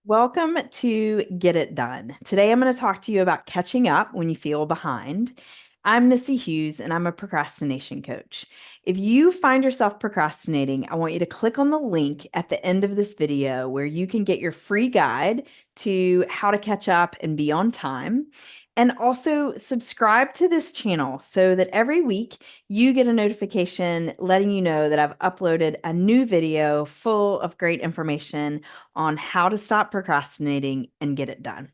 Welcome to Get It Done. Today I'm going to talk to you about catching up when you feel behind. I'm Missy Hughes and I'm a procrastination coach. If you find yourself procrastinating, I want you to click on the link at the end of this video where you can get your free guide to how to catch up and be on time. And also subscribe to this channel so that every week you get a notification letting you know that I've uploaded a new video full of great information on how to stop procrastinating and get it done.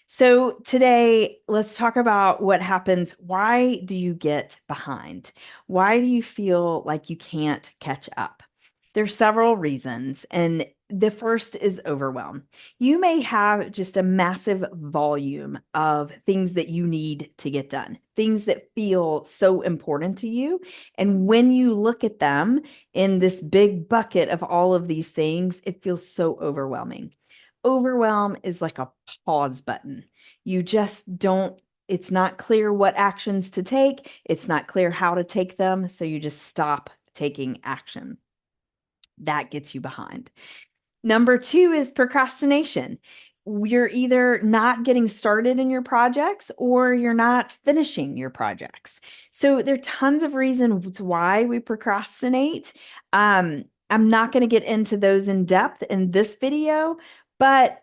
So, today, let's talk about what happens. Why do you get behind? Why do you feel like you can't catch up? There's several reasons, and the first is overwhelm. You may have just a massive volume of things that you need to get done, things that feel so important to you. And when you look at them in this big bucket of all of these things, it feels so overwhelming. Overwhelm is like a pause button. You just don't, it's not clear what actions to take. It's not clear how to take them. So you just stop taking action. That gets you behind. Number two is procrastination. You're either not getting started in your projects or you're not finishing your projects. So there are tons of reasons why we procrastinate. I'm not going to get into those in depth in this video, but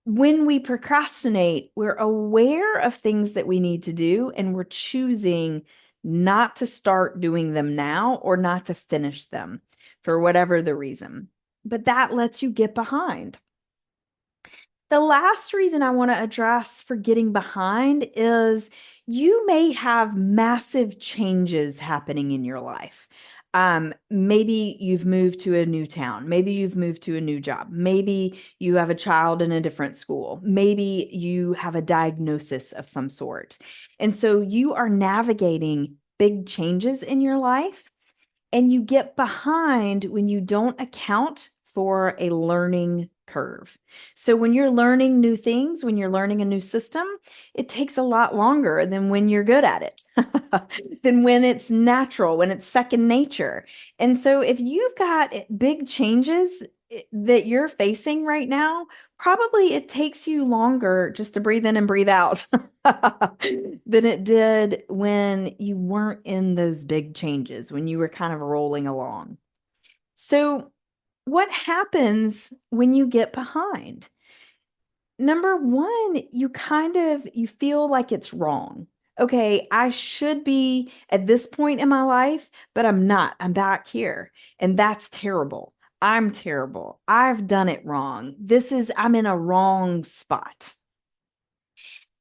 when we procrastinate, we're aware of things that we need to do and we're choosing not to start doing them now or not to finish them for whatever the reason. But that lets you get behind. The last reason I want to address for getting behind is you may have massive changes happening in your life. Maybe you've moved to a new town. Maybe you've moved to a new job. Maybe you have a child in a different school. Maybe you have a diagnosis of some sort. And so you are navigating big changes in your life and you get behind when you don't account for a learning curve. So when you're learning new things, when you're learning a new system, it takes a lot longer than when you're good at it, than when it's natural, when it's second nature. And so if you've got big changes that you're facing right now, probably it takes you longer just to breathe in and breathe out than it did when you weren't in those big changes, when you were kind of rolling along. So, what happens when you get behind? Number one, you feel like it's wrong. Okay, I should be at this point in my life, but I'm not. I'm back here. And that's terrible. I'm terrible. I've done it wrong. I'm in a wrong spot.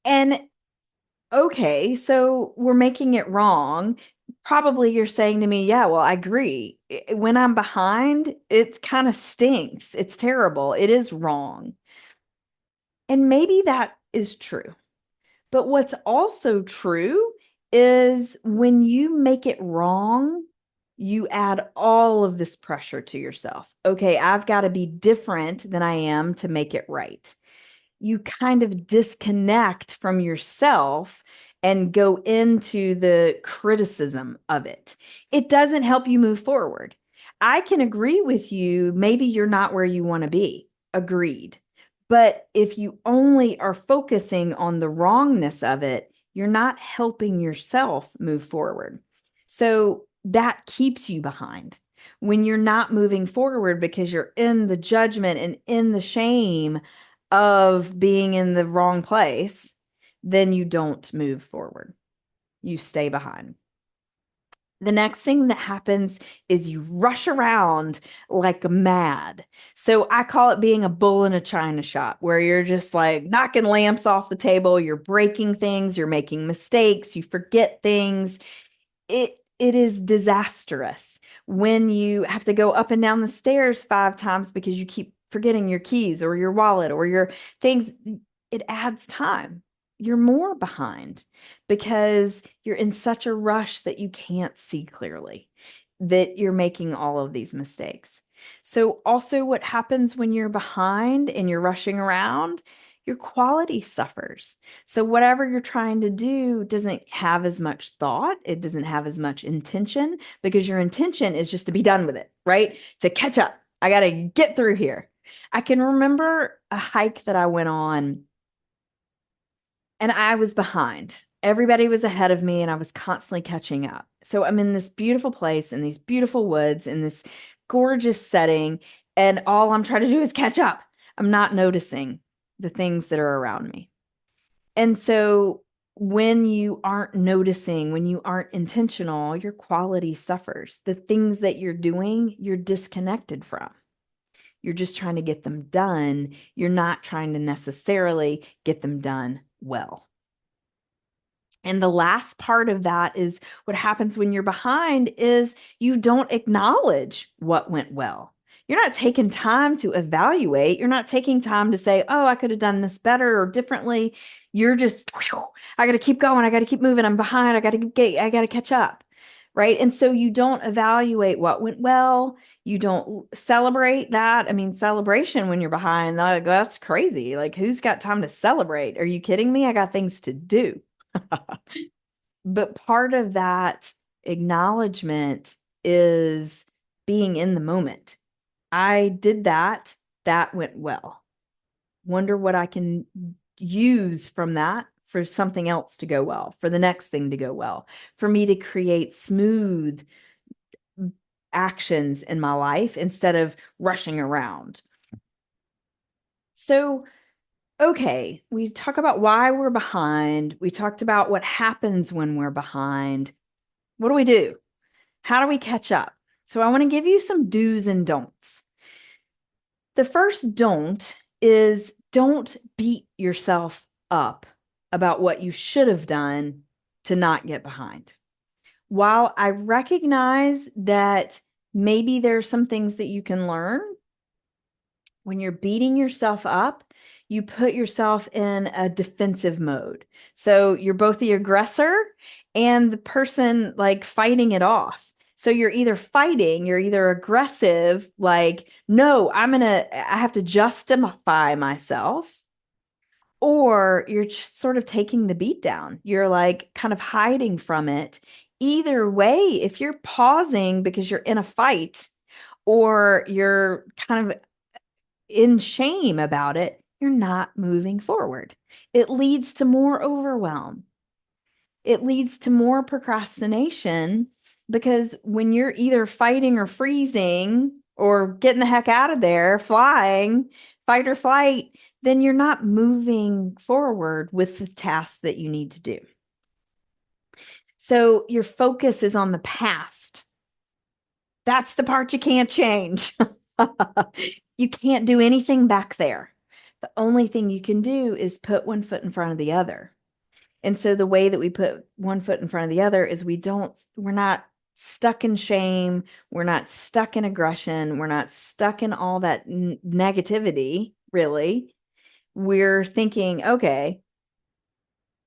And okay, so we're making it wrong. Probably you're saying to me, yeah, well, I agree. When I'm behind, it kind of stinks. It's terrible. It is wrong. And maybe that is true. But what's also true is when you make it wrong, you add all of this pressure to yourself. Okay, I've got to be different than I am to make it right. You kind of disconnect from yourself and go into the criticism of it. It doesn't help you move forward. I can agree with you. Maybe you're not where you want to be. Agreed. But if you only are focusing on the wrongness of it, you're not helping yourself move forward. So that keeps you behind. When you're not moving forward because you're in the judgment and in the shame of being in the wrong place, then you don't move forward. You stay behind. The next thing that happens is you rush around like mad. So I call it being a bull in a china shop, where you're just like knocking lamps off the table, you're breaking things, you're making mistakes, you forget things. It is disastrous when you have to go up and down the stairs 5 times because you keep forgetting your keys or your wallet or your things. It adds time. You're more behind because you're in such a rush that you can't see clearly, that you're making all of these mistakes. So also what happens when you're behind and you're rushing around, your quality suffers. So whatever you're trying to do doesn't have as much thought, it doesn't have as much intention, because your intention is just to be done with it, right? To catch up. I got to get through here. I can remember a hike that I went on and I was behind. Everybody was ahead of me and I was constantly catching up. So I'm in this beautiful place in these beautiful woods in this gorgeous setting, and all I'm trying to do is catch up. I'm not noticing the things that are around me. And so when you aren't noticing, when you aren't intentional, your quality suffers. The things that you're doing, you're disconnected from. You're just trying to get them done. You're not trying to necessarily get them done well. And the last part of that is what happens when you're behind is you don't acknowledge what went well. You're not taking time to evaluate. You're not taking time to say, oh, I could have done this better or differently. You're just, I got to keep going. I got to keep moving. I'm behind. I got to catch up. Right. And so you don't evaluate what went well. You don't celebrate that. I mean, celebration when you're behind, that's crazy. Like, who's got time to celebrate? Are you kidding me? I got things to do. But part of that acknowledgement is being in the moment. I did that. That went well. Wonder what I can use from that for something else to go well, for the next thing to go well, for me to create smooth actions in my life instead of rushing around. So, okay, we talk about why we're behind. We talked about what happens when we're behind. What do we do? How do we catch up? So I want to give you some do's and don'ts. The first don't is don't beat yourself up about what you should have done to not get behind. While I recognize that maybe there's some things that you can learn, when you're beating yourself up, you put yourself in a defensive mode. So you're both the aggressor and the person like fighting it off. So you're either fighting, you're either aggressive, like, no, I have to justify myself, or you're just sort of taking the beat down. You're like kind of hiding from it. Either way, if you're pausing because you're in a fight or you're kind of in shame about it, you're not moving forward. It leads to more overwhelm. It leads to more procrastination because when you're either fighting or freezing or getting the heck out of there, flying, fight or flight, then you're not moving forward with the tasks that you need to do. So your focus is on the past. That's the part you can't change. You can't do anything back there. The only thing you can do is put one foot in front of the other. And so the way that we put one foot in front of the other is we're not stuck in shame. We're not stuck in aggression. We're not stuck in all that negativity, really. We're thinking, okay,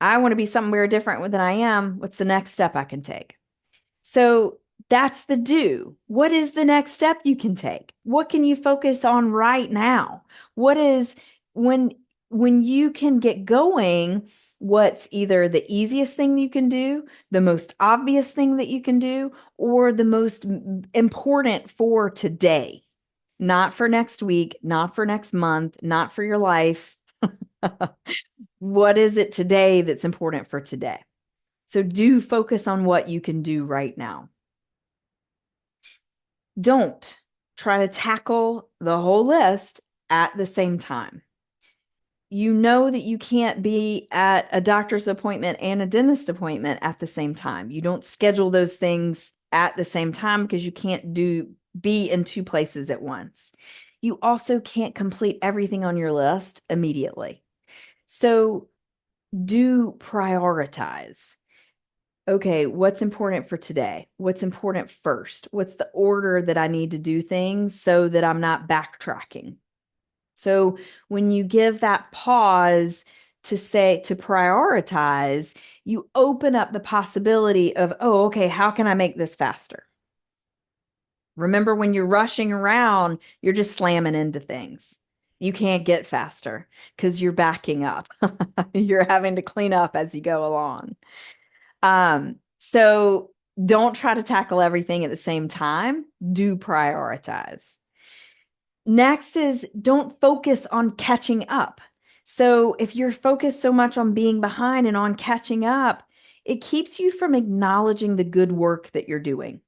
I want to be somewhere different than I am. What's the next step I can take? So that's the do. What is the next step you can take? What can you focus on right now? What is when you can get going, what's either the easiest thing you can do, the most obvious thing that you can do, or the most important for today, not for next week, not for next month, not for your life. What is it today that's important for today? So do focus on what you can do right now. Don't try to tackle the whole list at the same time. You know that you can't be at a doctor's appointment and a dentist appointment at the same time. You don't schedule those things at the same time because you can't be in two places at once. You also can't complete everything on your list immediately. So do prioritize. Okay, what's important for today? What's important first? What's the order that I need to do things so that I'm not backtracking? So when you give that pause to prioritize, you open up the possibility of, oh, okay, how can I make this faster? Remember, when you're rushing around, you're just slamming into things. You can't get faster because you're backing up. You're having to clean up as you go along. So don't try to tackle everything at the same time. Do prioritize. Next is don't focus on catching up. So if you're focused so much on being behind and on catching up, it keeps you from acknowledging the good work that you're doing.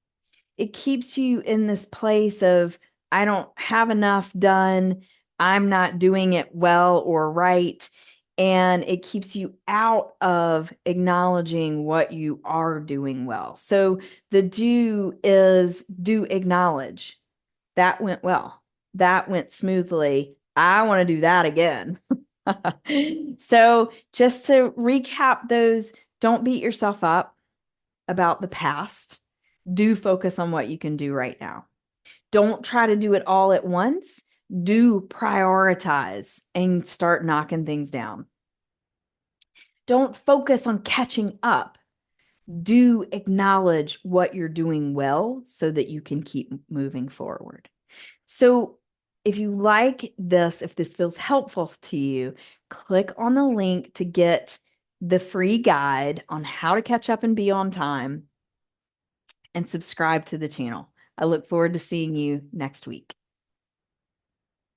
It keeps you in this place of, I don't have enough done. I'm not doing it well or right. And it keeps you out of acknowledging what you are doing well. So the do is do acknowledge. That went well. That went smoothly. I want to do that again. So just to recap those, don't beat yourself up about the past. Do focus on what you can do right now. Don't try to do it all at once. Do prioritize and start knocking things down. Don't focus on catching up. Do acknowledge what you're doing well so that you can keep moving forward. So if you like this, if this feels helpful to you, click on the link to get the free guide on how to catch up and be on time and subscribe to the channel. I look forward to seeing you next week.